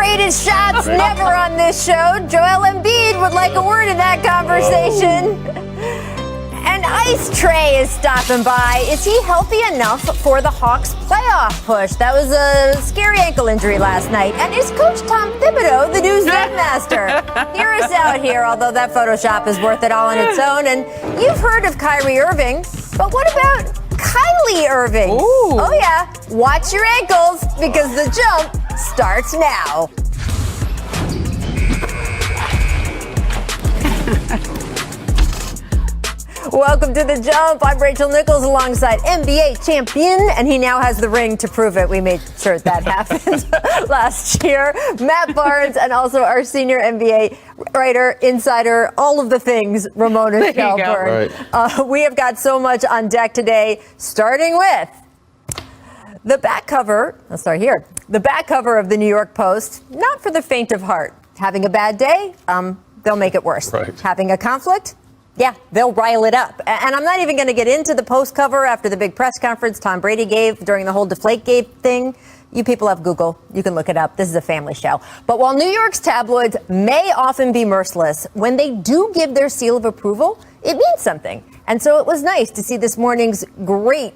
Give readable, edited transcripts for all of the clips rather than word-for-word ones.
greatest shots never on this show. Joel Embiid would like a word in that conversation. And Ice Tray is stopping by. Is he healthy enough for the Hawks playoff push? That was a scary ankle injury last night. And is Coach Tom Thibodeau the new Zen master? Hear us out here, although that Photoshop is worth it all on its own. And you've heard of Kyrie Irving, but what about Kylie Irving? Ooh. Oh yeah, watch your ankles because the jump starts now. Welcome to The Jump. I'm Rachel Nichols alongside NBA champion, and he now has the ring to prove it. We made sure that happened last year. Matt Barnes, and also our senior NBA writer, insider, all of the things, Ramona Shelburne. Right. We have got so much on deck today, starting with the back cover. Let's start here. The back cover of the New York Post, not for the faint of heart. Having a bad day, they'll make it worse. Right. Having a conflict, yeah, they'll rile it up. And I'm not even going to get into the Post cover after the big press conference Tom Brady gave during the whole Deflategate thing. You people have Google. You can look it up. This is a family show. But while New York's tabloids may often be merciless, when they do give their seal of approval, it means something. And so it was nice to see this morning's great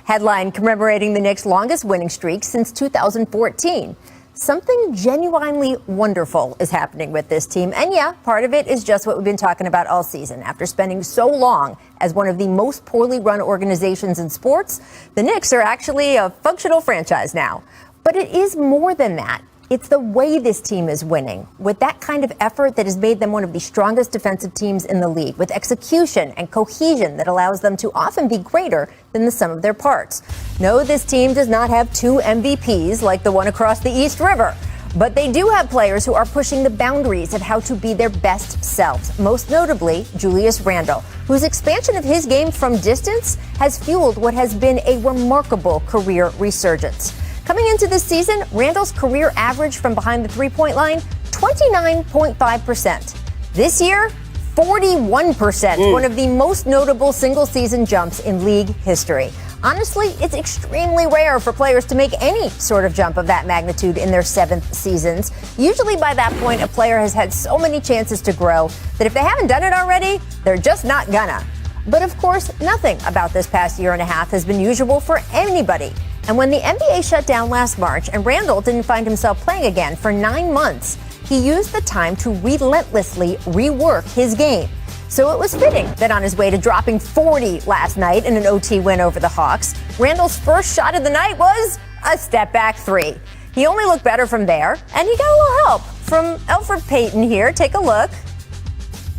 headline commemorating the Knicks' longest winning streak since 2014. Something genuinely wonderful is happening with this team. And yeah, part of it is just what we've been talking about all season. After spending so long as one of the most poorly run organizations in sports, the Knicks are actually a functional franchise now. But it is more than that. It's the way this team is winning, with that kind of effort that has made them one of the strongest defensive teams in the league, with execution and cohesion that allows them to often be greater than the sum of their parts. No, this team does not have two MVPs like the one across the East River, but they do have players who are pushing the boundaries of how to be their best selves, most notably Julius Randle, whose expansion of his game from distance has fueled what has been a remarkable career resurgence. Coming into this season, Randle's career average from behind the three-point line, 29.5%. This year, 41%, one of the most notable single-season jumps in league history. Honestly, it's extremely rare for players to make any sort of jump of that magnitude in their seventh seasons. Usually by that point, a player has had so many chances to grow that if they haven't done it already, they're just not gonna. But of course, nothing about this past year and a half has been usual for anybody. And when the NBA shut down last March and Randle didn't find himself playing again for 9 months, he used the time to relentlessly rework his game. So it was fitting that on his way to dropping 40 last night in an OT win over the Hawks, Randle's first shot of the night was a step-back three. He only looked better from there, and he got a little help from Elfrid Payton here. Take a look.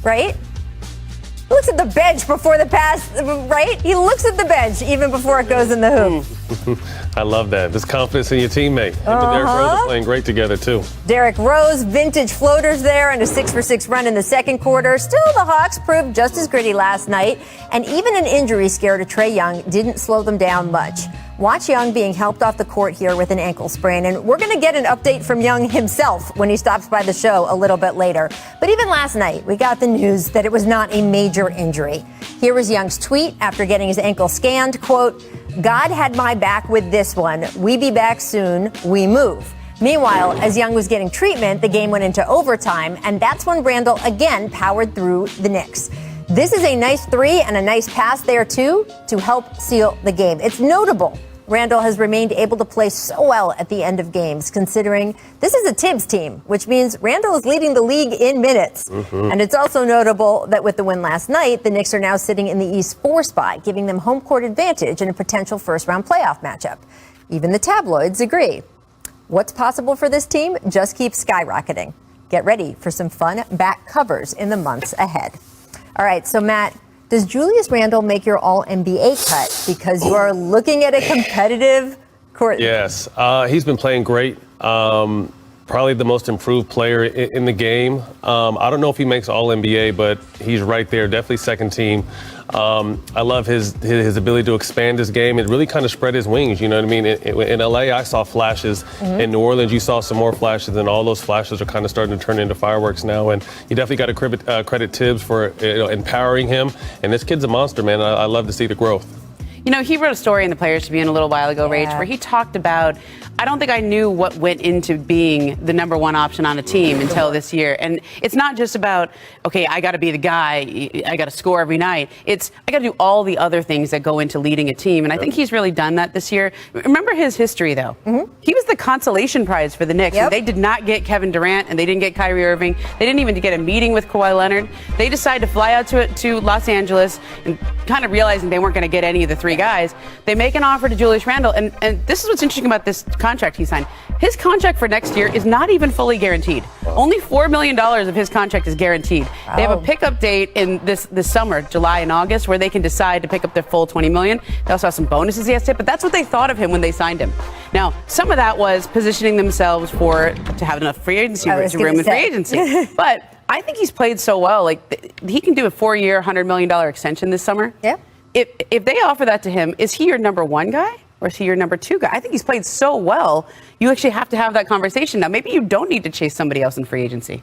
Right? He looks at the bench before the pass, right? He looks at the bench even before it goes in the hoop. I love that. There's confidence in your teammate. Him and Derrick Rose are playing great together, too. Derrick Rose, vintage floaters there, and a 6-for-6 run in the second quarter. Still, the Hawks proved just as gritty last night, and even an injury scare to Trae Young didn't slow them down much. Watch Young being helped off the court here with an ankle sprain, and we're going to get an update from Young himself when he stops by the show a little bit later. But even last night, we got the news that it was not a major injury. Here was Young's tweet after getting his ankle scanned, quote, "God had my back with this one. We be back soon. We move." Meanwhile, as Young was getting treatment, the game went into overtime, and that's when Randle again powered through the Knicks. This is a nice three and a nice pass there, too, to help seal the game. It's notable Randle has remained able to play so well at the end of games, considering this is a Tibbs team, which means Randle is leading the league in minutes. And it's also notable that with the win last night, the Knicks are now sitting in the East 4 spot, giving them home court advantage in a potential first-round playoff matchup. Even the tabloids agree. What's possible for this team just keeps skyrocketing. Get ready for some fun back covers in the months ahead. All right, so Matt, does Julius Randle make your All-NBA cut because you are looking at a competitive court? Yes, he's been playing great. Probably the most improved player in the game. I don't know if he makes All-NBA, but he's right there, definitely second team. I love his ability to expand his game and really kind of spread his wings. You know what I mean? In LA, I saw flashes. In New Orleans, you saw some more flashes, and all those flashes are kind of starting to turn into fireworks now. And you definitely got to credit Tibbs for empowering him. And this kid's a monster, man. I love to see the growth. You know, he wrote a story in the Players Tribune a little while ago, Rach, where he talked about, I don't think I knew what went into being the number one option on a team until this year. And it's not just about, okay, I got to be the guy, I got to score every night. It's, I got to do all the other things that go into leading a team. And I think he's really done that this year. Remember his history, though. He was the consolation prize for the Knicks. And they did not get Kevin Durant, and they didn't get Kyrie Irving. They didn't even get a meeting with Kawhi Leonard. They decided to fly out to Los Angeles, and kind of realizing they weren't going to get any of the three guys. They make an offer to Julius Randle, and this is what's interesting about this contract he signed. His contract for next year is not even fully guaranteed. Only $4 million of his contract is guaranteed. They have a pickup date in this summer, July and August, where they can decide to pick up their full $20 million. They also have some bonuses he has to hit, but that's what they thought of him when they signed him. Now, some of that was positioning themselves to have enough free agency room in free agency. But I think he's played so well. Like, he can do a 4-year, $100 million extension this summer. Yeah. If they offer that to him, is he your number one guy or is he your number two guy? I think he's played so well. You actually have to have that conversation. Now, maybe you don't need to chase somebody else in free agency.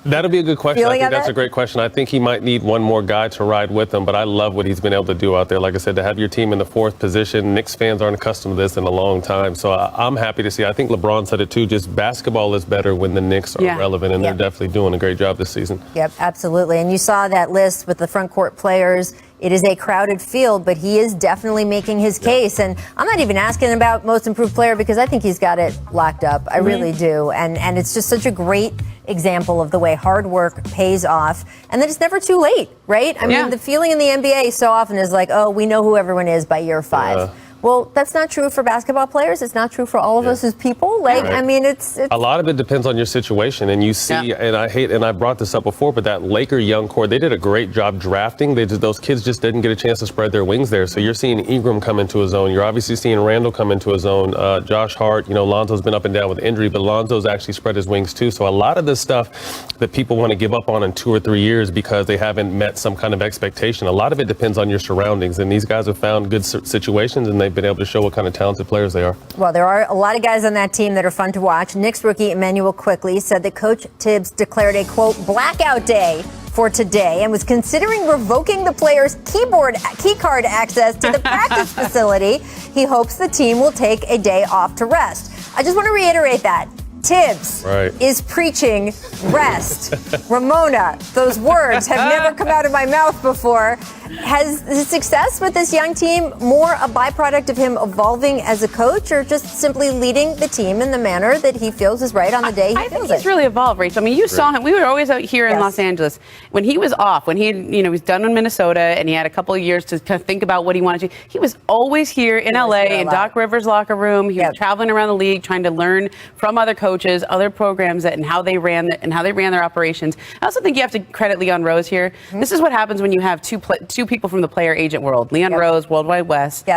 That'll be a good question. I think that's a great question. I think he might need one more guy to ride with him, but I love what he's been able to do out there. Like I said, to have your team in the 4th position, Knicks fans aren't accustomed to this in a long time. So I'm happy to see. I think LeBron said it too, just basketball is better when the Knicks are relevant, and they're definitely doing a great job this season. Yep, absolutely. And you saw that list with the front court players. It is a crowded field, but he is definitely making his case. And I'm not even asking about most improved player because I think he's got it locked up. I really do. And it's just such a great example of the way hard work pays off and that it's never too late, right? I mean, the feeling in the NBA so often is like, oh, we know who everyone is by year 5. Well, that's not true for basketball players. It's not true for all of us as people. Like, I mean, it's a lot of it depends on your situation. And you see, and I brought this up before, but that Laker young core, they did a great job drafting. Those kids just didn't get a chance to spread their wings there. So you're seeing Ingram come into his own. You're obviously seeing Randall come into his own. Josh Hart, Lonzo's been up and down with injury, but Lonzo's actually spread his wings too. So a lot of this stuff that people want to give up on in 2 or 3 years because they haven't met some kind of expectation, a lot of it depends on your surroundings. And these guys have found good situations, and they've been able to show what kind of talented players they are. Well, there are a lot of guys on that team that are fun to watch. Knicks rookie Emmanuel Quickly said that Coach Tibbs declared a, quote, blackout day for today and was considering revoking the players' key card access to the practice facility. He hopes the team will take a day off to rest. I just want to reiterate that. Tibbs is preaching rest. Ramona, those words have never come out of my mouth before. Has his success with this young team more a byproduct of him evolving as a coach or just simply leading the team in the manner that he feels is right on the day he feels it? I think he's really evolved, Rachel. I mean, you saw him. We were always out here in Los Angeles. When he was off, when he was done in Minnesota and he had a couple of years to kind of think about what he wanted to, he was always here in LA in Doc Rivers' locker room. He was traveling around the league trying to learn from other coaches, other programs and how they ran their operations. I also think you have to credit Leon Rose here. This is what happens when you have two people from the player agent world. Leon Rose, World Wide West.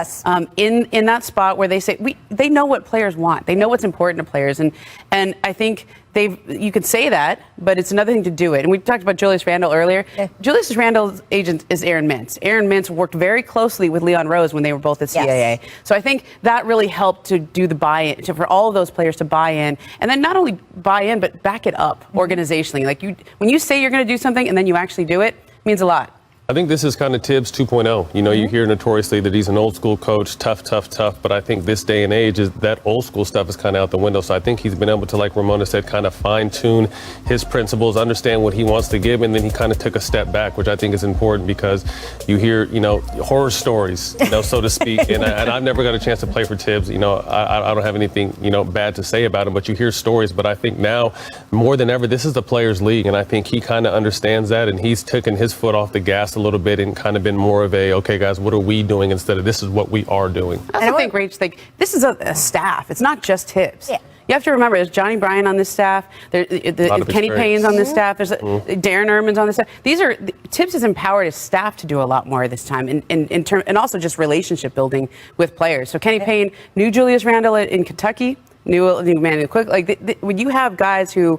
In that spot where they say they know what players want. They know what's important to players, and I think you could say that, but it's another thing to do it. And we talked about Julius Randle earlier. Julius Randle's agent is Aaron Mintz. Aaron Mintz worked very closely with Leon Rose when they were both at CAA. So I think that really helped to do the buy-in, for all of those players to buy in, and then not only buy in, but back it up organizationally. Like when you say you're going to do something and then you actually do it, it means a lot. I think this is kind of Tibbs 2.0. You hear notoriously that he's an old school coach, tough. But I think this day and age is that old school stuff is kind of out the window. So I think he's been able to, like Ramona said, kind of fine tune his principles, understand what he wants to give. And then he kind of took a step back, which I think is important because you hear, horror stories, so to speak. And I've never got a chance to play for Tibbs. I don't have anything, bad to say about him, but you hear stories. But I think now more than ever, this is the players' league. And I think he kind of understands that. And he's taken his foot off the gas a little bit and kind of been more of a, okay, guys, what are we doing instead of this is what we are doing. I also think, Rach, this is a staff. It's not just Tibbs. You have to remember, there's Johnny Bryan on this staff. Kenny Payne's on this staff. There's Darren Erman's on this staff. Tibbs has empowered his staff to do a lot more this time, and also just relationship building with players. So Kenny Payne knew Julius Randle in Kentucky, knew Emmanuel Quick. When you have guys who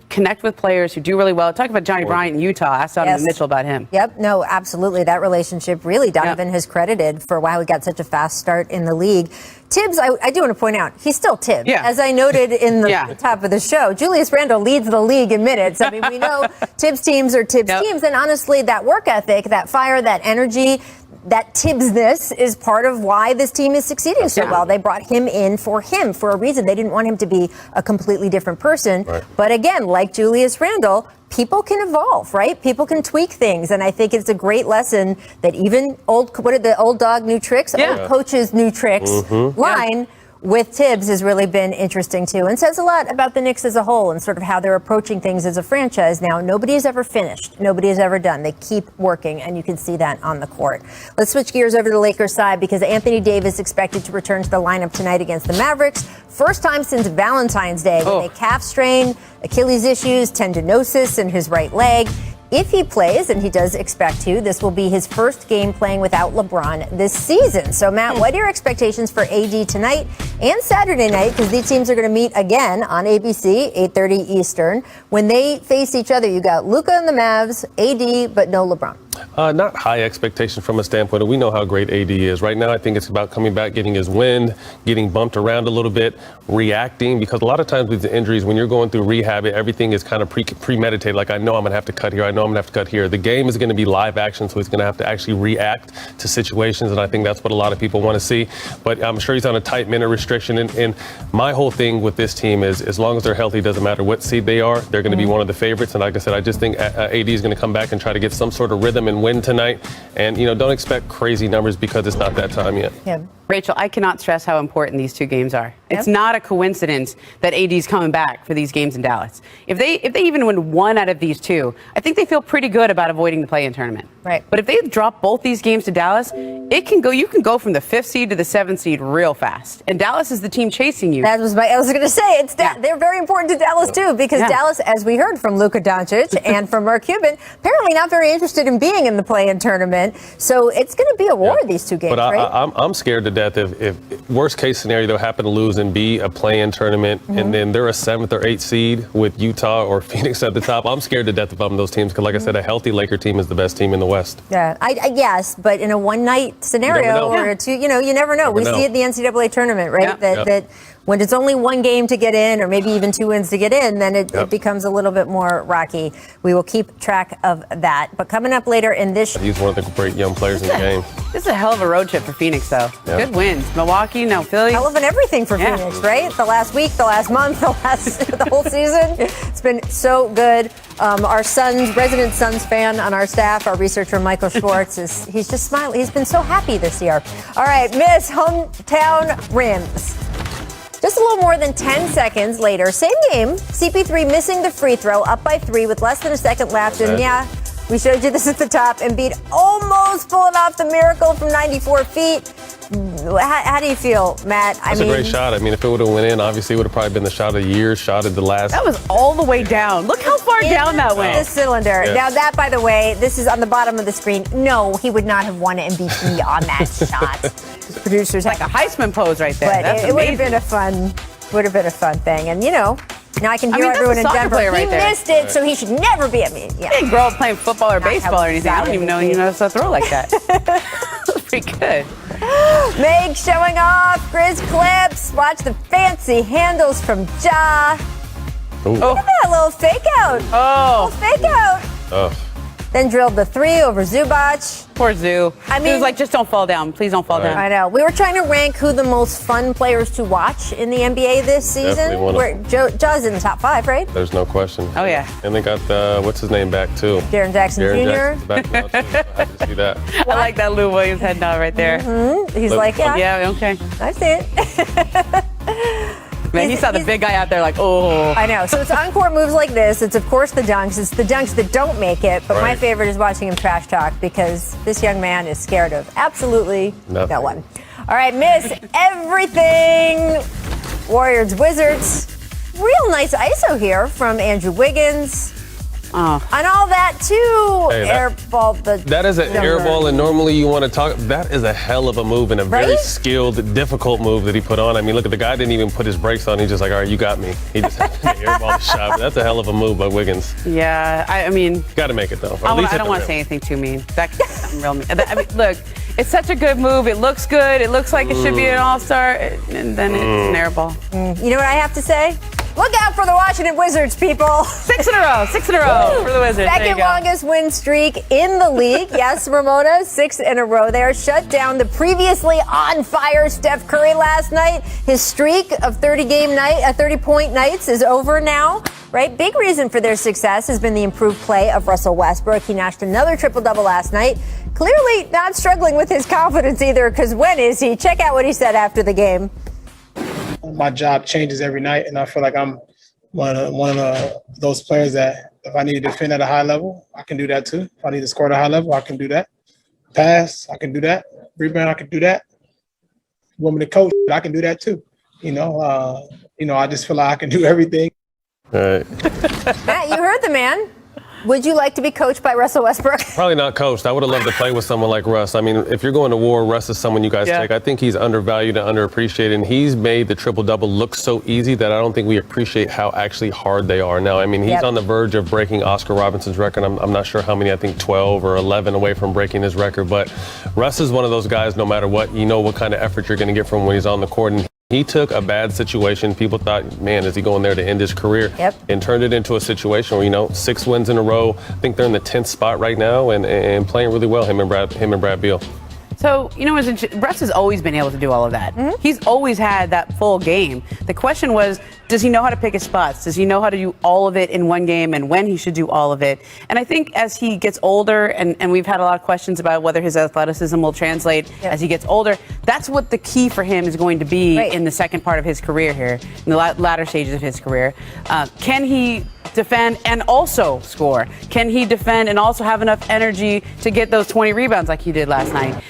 connect with players who do really well. Talk about Johnny Bryant in Utah. Ask Donovan Mitchell about him. Yep. No, absolutely. That relationship really Donovan has credited for why he got such a fast start in the league. Tibbs, I do want to point out, he's still Tibbs. As I noted in the top of the show, Julius Randle leads the league in minutes. I mean, we know Tibbs teams are Tibbs teams. And honestly, that work ethic, that fire, that energy, that Tibbs-ness is part of why this team is succeeding so well. They brought him in for a reason. They didn't want him to be a completely different person. Right. But again, like Julius Randle, people can evolve, right? People can tweak things. And I think it's a great lesson that even old dog, new tricks, old coaches, new tricks line with Tibbs has really been interesting too, and says a lot about the Knicks as a whole and sort of how they're approaching things as a franchise now. Nobody is ever finished. Nobody is ever done. They keep working, and you can see that on the court. Let's switch gears over to the Lakers side because Anthony Davis expected to return to the lineup tonight against the Mavericks. First time since Valentine's Day with a calf strain, Achilles issues, tendinosis in his right leg. If he plays, and he does expect to, this will be his first game playing without LeBron this season. So, Matt, what are your expectations for AD tonight and Saturday night? Because these teams are going to meet again on ABC, 8:30 Eastern. When they face each other, you got Luka and the Mavs, AD, but no LeBron. Not high expectations from a standpoint. We know how great AD is. Right now, I think it's about coming back, getting his wind, getting bumped around a little bit, reacting. Because a lot of times with the injuries, when you're going through rehab, everything is kind of premeditated. Like, I know I'm going to have to cut here. I know I'm going to have to cut here. The game is going to be live action, so he's going to have to actually react to situations. And I think that's what a lot of people want to see. But I'm sure he's on a tight minute restriction. And my whole thing with this team is as long as they're healthy, doesn't matter what seed they are, they're going to be one of the favorites. And like I said, I just think AD is going to come back and try to get some sort of rhythm and win tonight. And, don't expect crazy numbers because it's not that time yet. Yeah. Rachel, I cannot stress how important these two games are. It's not a coincidence that AD's coming back for these games in Dallas. If they even win one out of these two, I think they feel pretty good about avoiding the play-in tournament. Right. But if they drop both these games to Dallas, you can go from the 5th seed to the 7th seed real fast. And Dallas is the team chasing you. I was going to say, they're very important to Dallas, too, because Dallas, as we heard from Luka Doncic and from Mark Cuban, apparently not very interested in being in the play-in tournament. So it's going to be a war, these two games, but right? I'm scared to death if worst case scenario, they'll happen to lose and be a play-in tournament, and then they're a 7th or 8th seed with Utah or Phoenix at the top. I'm scared to death if I'm those teams because, like I said, a healthy Laker team is the best team in the West. Yeah, I guess, but in a one-night scenario or a two, you never know. We see it in the NCAA tournament, right? That when it's only one game to get in or maybe even 2 wins to get in, then it becomes a little bit more rocky. We will keep track of that. But coming up later in this... He's one of the great young players in the game. This is a hell of a road trip for Phoenix, though. Good wins. Milwaukee, no Philly. Hell of an everything for Phoenix, right? The last week, the last month, the whole season. It's been so good. Our resident Suns fan on our staff, our researcher Michael Schwartz, he's just smiling. He's been so happy this year. All right, Miss Hometown Rims. Just a little more than 10 seconds later, same game, CP3 missing the free throw, up by 3 with less than a second left. And we showed you this at the top. Embiid almost pulling off the miracle from 94 feet. How do you feel, Matt? That's a great shot. I mean, if it would have went in, obviously it would have probably been the shot of the year, shot of the last. That was all the way down. Look how far down that went. The cylinder. Yeah. Now that, by the way, this is on the bottom of the screen. No, he would not have won MVP on that shot. Producers like a Heisman pose right there. But it would have been a fun thing. And now I can hear everyone in Denver. He missed it, so he should never be at me. Yeah. Big girl playing football or baseball or anything. I don't even know you know how to throw like that. That's pretty good. Meg showing off Grizz clips. Watch the fancy handles from Ja. Look at that little fake out. Little fake out. Then drilled the 3 over Zubac. Poor Zoo. He was like, just don't fall down. Please don't fall down. I know. We were trying to rank who the most fun players to watch in the NBA this season. Ja's in the top 5, right? There's no question. Oh, yeah. And they got, what's his name back, too? Jaren Jackson Jr. Jackson's back now, too. Happy to see that. I like that Lou Williams head nod right there. He's like, yeah, okay. I see it. Man, he saw the big guy out there like, oh. I know. So it's on-court moves like this. It's, of course, the dunks. It's the dunks that don't make it. But my favorite is watching him trash talk because this young man is scared of absolutely no one. All right, Miss Everything. Warriors, Wizards. Real nice ISO here from Andrew Wiggins. And all that, too. Airball. That is an airball, and normally you want to talk. That is a hell of a move and a very skilled, difficult move that he put on. I mean, look, the guy didn't even put his brakes on. He's just like, all right, you got me. He just happened to airball the shot. But that's a hell of a move by Wiggins. Yeah, I mean. Got to make it, though. I don't want to say anything too mean. That could be something real mean. I mean, look, it's such a good move. It looks good. It looks like it should be an all-star. And then it's an airball. You know what I have to say? Look out for the Washington Wizards, people. 6 in a row. 6 in a row for the Wizards. There you Second go. longest win streak in the league. Yes, Ramona, 6 in a row there. Shut down the previously on fire Steph Curry last night. His streak of 30-point nights is over now. Right? Big reason for their success has been the improved play of Russell Westbrook. He notched another triple-double last night. Clearly not struggling with his confidence either, because when is he? Check out what he said after the game. My job changes every night, and I feel like I'm one of those players that if I need to defend at a high level, I can do that too. If I need to score at a high level, I can do that. Pass, I can do that. Rebound, I can do that. You want me to coach, I can do that too. I just feel like I can do everything. All right. Matt, you heard the man. Would you like to be coached by Russell Westbrook? Probably not coached. I would have loved to play with someone like Russ. I mean, if you're going to war, Russ is someone you guys take. I think he's undervalued and underappreciated, and he's made the triple-double look so easy that I don't think we appreciate how actually hard they are now. I mean, he's on the verge of breaking Oscar Robinson's record. I'm not sure how many, I think 12 or 11 away from breaking his record, but Russ is one of those guys, no matter what, you know what kind of effort you're going to get from him when he's on the court. And he took a bad situation. People thought, man, is he going there to end his career? And turned it into a situation where, 6 wins in a row. I think they're in the 10th spot right now and playing really well, him and Brad Beal. So, Russ has always been able to do all of that. He's always had that full game. The question was, does he know how to pick his spots? Does he know how to do all of it in one game and when he should do all of it? And I think as he gets older, and we've had a lot of questions about whether his athleticism will translate as he gets older, that's what the key for him is going to be in the second part of his career here, in the latter stages of his career. Can he defend and also score? Can he defend and also have enough energy to get those 20 rebounds like he did last night?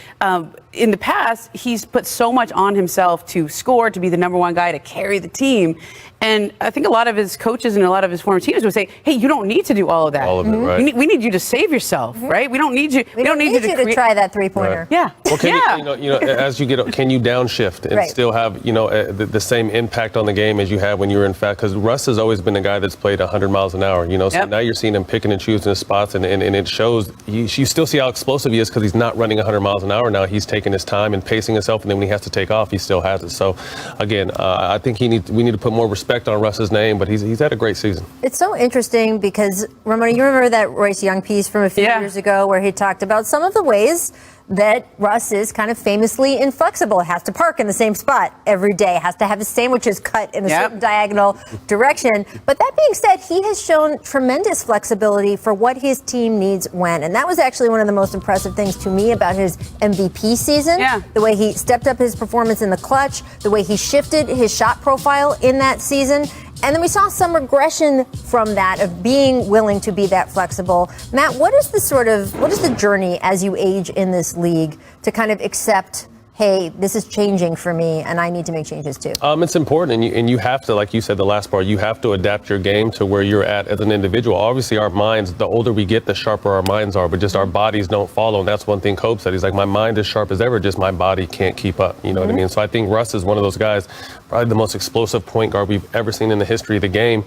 In the past, he's put so much on himself to score, to be the number one guy, to carry the team. And I think a lot of his coaches and a lot of his former teams would say, hey, you don't need to do all of that. All of it, right. We need you to save yourself, right? We don't need you. We don't need you to try that three-pointer. Right. Yeah. Well, as you get, can you downshift and still have, the same impact on the game as you had when you were in fact? Because Russ has always been a guy that's played 100 miles an hour, So now you're seeing him picking and choosing his spots, and it shows. You still see how explosive he is because he's not running 100 miles an hour now. He's taking his time and pacing himself, and then when he has to take off, he still has it. So, again, I think we need to put more respect on Russ's name, but he's had a great season. It's so interesting because, Ramona, you remember that Royce Young piece from a few years ago where he talked about some of the ways that Russ is kind of famously inflexible. Has to park in the same spot every day, has to have his sandwiches cut in a certain diagonal direction. But that being said, he has shown tremendous flexibility for what his team needs when. And that was actually one of the most impressive things to me about his MVP season. The way he stepped up his performance in the clutch, the way he shifted his shot profile in that season. And then we saw some regression from that of being willing to be that flexible. Matt, what is the journey as you age in this league to kind of accept, hey, this is changing for me and I need to make changes too? It's important, and you have to, like you said, the last part, you have to adapt your game to where you're at as an individual. Obviously, our minds, the older we get, the sharper our minds are, but just our bodies don't follow. And that's one thing Kobe said. He's like, my mind is sharp as ever, just my body can't keep up. You know what I mean? So I think Russ is one of those guys, probably the most explosive point guard we've ever seen in the history of the game.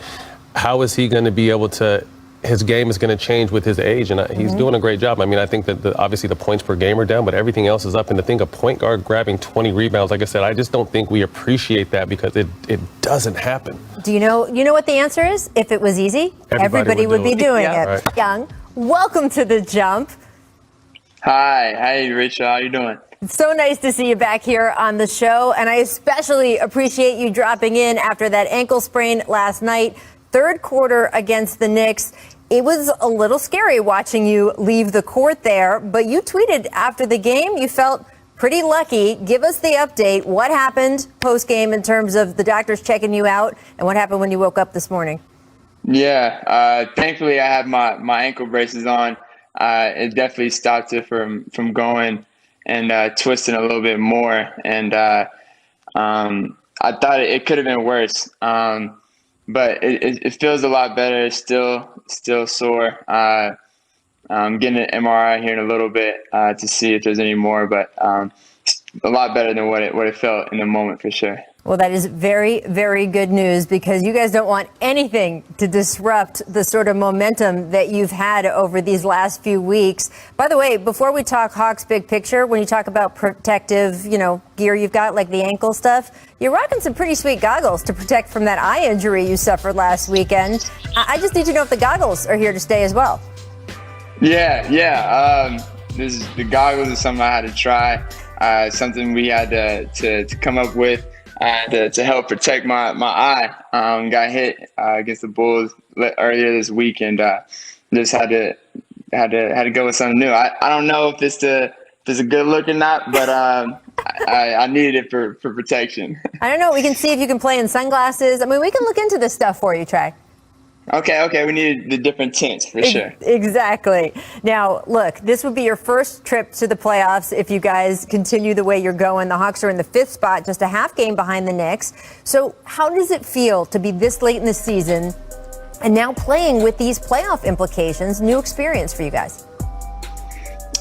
How is he going to be able to? His game is going to change with his age, and he's doing a great job. I mean, I think that obviously the points per game are down, but everything else is up. And to think a point guard grabbing 20 rebounds, like I said, I just don't think we appreciate that because it doesn't happen. Do you know what the answer is? If it was easy, everybody would be doing it. Right. Young, welcome to The Jump. Hi. Hey, Rachel. How you doing? It's so nice to see you back here on the show, and I especially appreciate you dropping in after that ankle sprain last night. Third quarter against the Knicks. It was a little scary watching you leave the court there, but you tweeted after the game you felt pretty lucky. Give us the update. What happened post-game in terms of the doctors checking you out, and what happened when you woke up this morning? Yeah, thankfully I had my ankle braces on. It definitely stopped it from going and twisting a little bit more. And I thought it could have been worse. But it feels a lot better. It's still sore. I'm getting an MRI here in a little bit to see if there's any more, but a lot better than what it felt in the moment for sure. Well, that is very, very good news because you guys don't want anything to disrupt the sort of momentum that you've had over these last few weeks. By the way, before we talk Hawks big picture, when you talk about protective, gear you've got, like the ankle stuff, you're rocking some pretty sweet goggles to protect from that eye injury you suffered last weekend. I just need to know if the goggles are here to stay as well. Yeah. The goggles is something I had to try. Something we had to come up with. To help protect my eye. Got hit against the Bulls earlier this week, and just had to go with something new. I don't know if it's a good look or not, but I needed it for protection. I don't know. We can see if you can play in sunglasses. I mean, we can look into this stuff for you, Trey. Okay. We need the different tints for sure. Exactly. Now, look, this would be your first trip to the playoffs if you guys continue the way you're going. The Hawks are in the 5th spot, just a half game behind the Knicks. So how does it feel to be this late in the season and now playing with these playoff implications? New experience for you guys.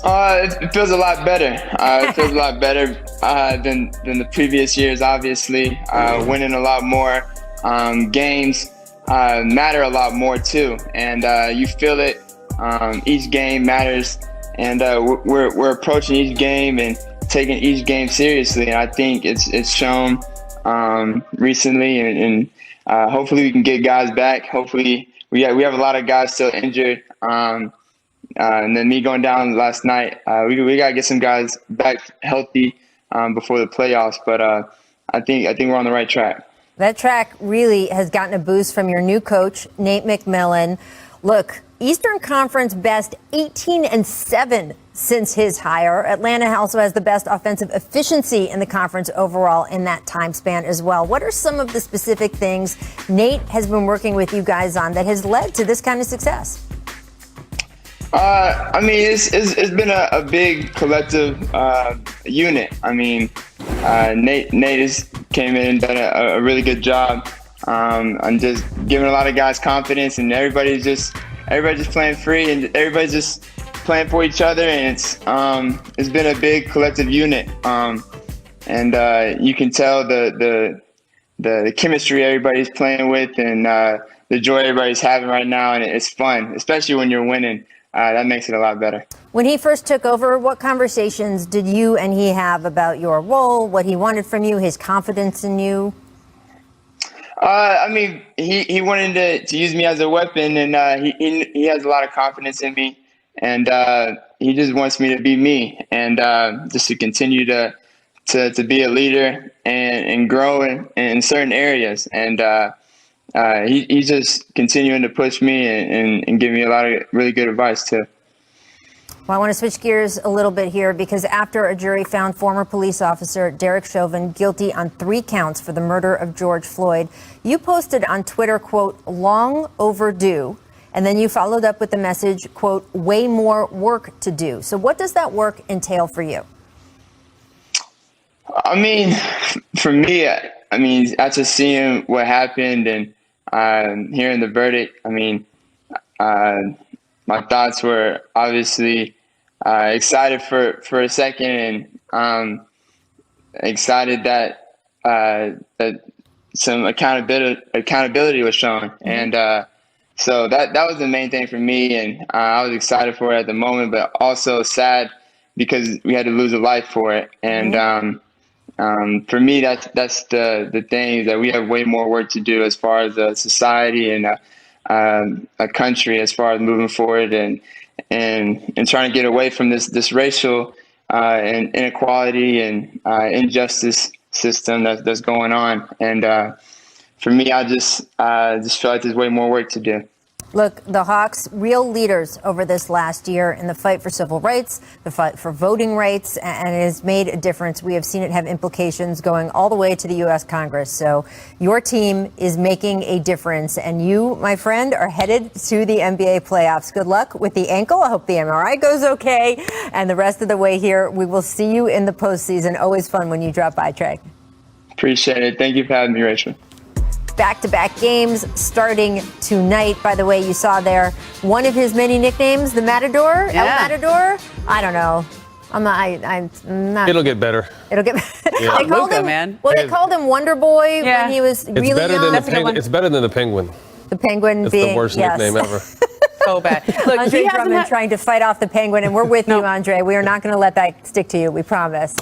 It feels a lot better. It feels a lot better than the previous years, obviously. Winning a lot more games. Matter a lot more too, and you feel it. Each game matters, and we're approaching each game and taking each game seriously. And I think it's shown recently, and hopefully we can get guys back. Hopefully we have a lot of guys still injured, and then me going down last night. We gotta get some guys back healthy before the playoffs. But I think we're on the right track. That track really has gotten a boost from your new coach, Nate McMillan. Look, Eastern Conference best 18-7 since his hire. Atlanta also has the best offensive efficiency in the conference overall in that time span as well. What are some of the specific things Nate has been working with you guys on that has led to this kind of success? I mean, it's been a big collective unit. I mean, Nate has came in and done a really good job. I'm just giving a lot of guys confidence, and everybody's just playing free, and everybody's just playing for each other, and it's been a big collective unit. And you can tell the chemistry everybody's playing with, and the joy everybody's having right now, and it's fun, especially when you're winning. That makes it a lot better. When he first took over, what conversations did you and he have about your role, what he wanted from you, his confidence in you? I mean, he wanted to use me as a weapon, and he has a lot of confidence in me, and he just wants me to be me, and just to continue to be a leader and grow in certain areas, and he's just continuing to push me and give me a lot of really good advice too. Well, I want to switch gears a little bit here because after a jury found former police officer Derek Chauvin guilty on 3 counts for the murder of George Floyd, you posted on Twitter, quote, "long overdue," and then you followed up with the message, quote, "way more work to do." So what does that work entail for you? I mean, for me, after seeing what happened and hearing the verdict, I mean, my thoughts were obviously excited for a second, and excited that some accountability was shown, and so that was the main thing for me, and I was excited for it at the moment, but also sad because we had to lose a life for it, and for me, that's the thing, that we have way more work to do as far as a society and a country, as far as moving forward and trying to get away from this racial and inequality and injustice system that's going on. And for me, I just feel like there's way more work to do. Look, the Hawks, real leaders over this last year in the fight for civil rights, the fight for voting rights, and it has made a difference. We have seen it have implications going all the way to the U.S. Congress. So your team is making a difference, and you, my friend, are headed to the NBA playoffs. Good luck with the ankle. I hope the MRI goes okay. And the rest of the way here, we will see you in the postseason. Always fun when you drop by, Trey. Appreciate it. Thank you for having me, Rachel. Back-to-back games starting tonight. By the way, you saw there one of his many nicknames, the Matador. Yeah. El Matador? I don't know. I'm not. It'll get better. It'll get. Yeah. They called Luka, him, man. well, they called him Wonder Boy Yeah. when he was It's really better young. than the That's a good one. Penguin. It's better than the Penguin. The Penguin It's being the worst yes. nickname ever. So bad. Look, Andre he hasn't Drummond had- trying to fight off the Penguin, and we're with you, Andre. We are not going to let that stick to you, we promise.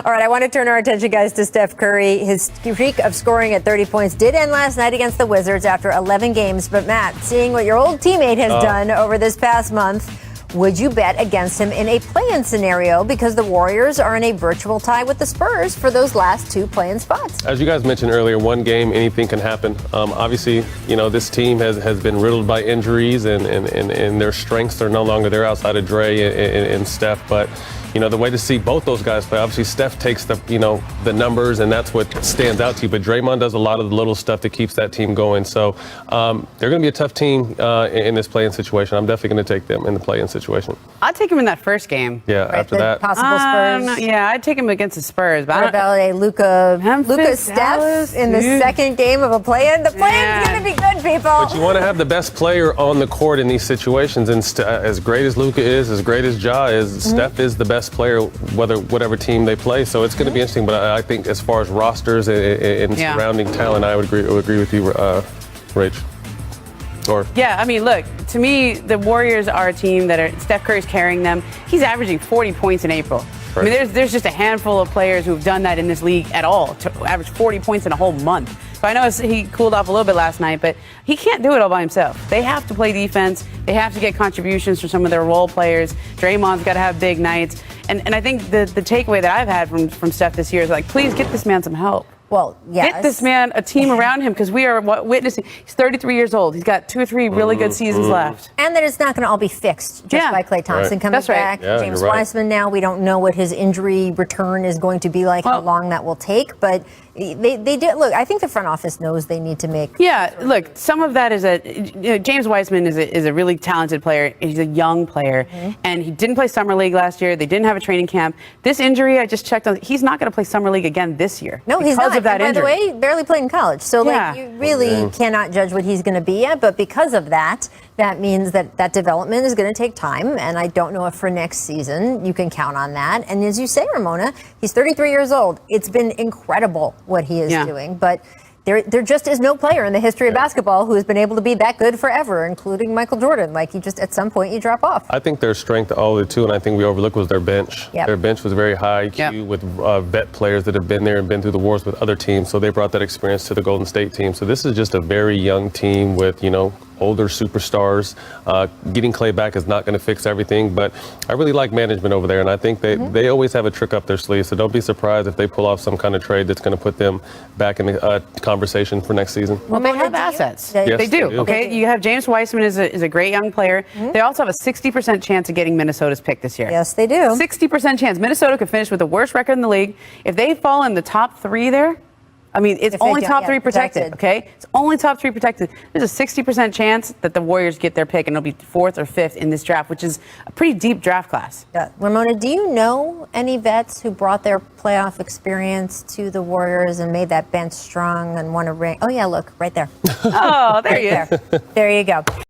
All right, I want to turn our attention, guys, to Steph Curry. His streak of scoring at 30 points did end last night against the Wizards after 11 games. But, Matt, seeing what your old teammate has done over this past month, would you bet against him in a play-in scenario? Because the Warriors are in a virtual tie with the Spurs for those last 2 play-in spots. As you guys mentioned earlier, one game, anything can happen. Obviously, this team has been riddled by injuries, and their strengths are no longer there outside of Dre and Steph. But, the way to see both those guys play, obviously Steph takes the numbers, and that's what stands out to you. But Draymond does a lot of the little stuff that keeps that team going. So they're going to be a tough team in this play-in situation. I'm definitely going to take them in the play-in situation. I'd take him in that first game. Yeah, Right, after the that. possible Spurs. Yeah, I'd take him against the Spurs. But What about a Luka Steph Dallas, in the dude. second game of a play-in? The play-in's Yeah. going to be good, people. But you want to have the best player on the court in these situations. And as great as Luka is, as great as Ja is, Steph is the best player, whatever team they play. So it's going to be interesting. But I think as far as rosters and Yeah. surrounding talent, I would agree with you, Rach. Yeah, I mean, look, to me, the Warriors are a team Steph Curry's carrying them. He's averaging 40 points in April. I mean, there's just a handful of players who've done that in this league at all, to average 40 points in a whole month. So I know he cooled off a little bit last night, but he can't do it all by himself. They have to play defense. They have to get contributions from some of their role players. Draymond's got to have big nights. And I think the takeaway that I've had from Steph this year is like, please get this man some help. Well, yes. Get this man a team around him, because we are witnessing. He's 33 years old. He's got 2 or 3 really good seasons left. And that it's not going to all be fixed just by Klay Thompson Right. coming That's right. back. Yeah, James you're right. Wiseman now, we don't know what his injury return is going to be like, how Well- long that will take. But they did. Look, I think the front office knows they need to make. Yeah, look, some of that is James Wiseman is a really talented player. He's a young player, and he didn't play Summer League last year. They didn't have a training camp. This injury, I just checked on, he's not going to play Summer League again this year. No, he's because not. of that And by injury. the way, barely played in college. So, Yeah. like, you really cannot judge what he's going to be at. But because of that, that means that development is going to take time. And I don't know if for next season you can count on that. And as you say, Ramona, he's 33 years old. It's been incredible what he is doing. But there just is no player in the history of basketball who has been able to be that good forever, including Michael Jordan. Like, you just, at some point, you drop off. I think their strength, all the two, and I think we overlooked, was their bench. Yep. Their bench was very high IQ with vet players that have been there and been through the wars with other teams. So they brought that experience to the Golden State team. So this is just a very young team with, older superstars. Getting Klay back is not going to fix everything, but I really like management over there, and I think they always have a trick up their sleeve. So don't be surprised if they pull off some kind of trade that's going to put them back in the conversation for next season. Well, they have do you- assets. Yes, They do. they do. Okay, you have James Wiseman is a great young player. They also have a 60% chance of getting Minnesota's pick this year. Yes, they do. 60% chance. Minnesota could finish with the worst record in the league. If they fall in the top 3 there, I mean, it's If they only don't- top yeah, 3 protected, protected. okay? It's only top 3 protected. There's a 60% chance that the Warriors get their pick, and it'll be 4th or 5th in this draft, which is a pretty deep draft class. Ramona, do you know any vets who brought their playoff experience to the Warriors and made that bench strong and won a ring? Oh, yeah, look, right there. Oh, there you go. There you go.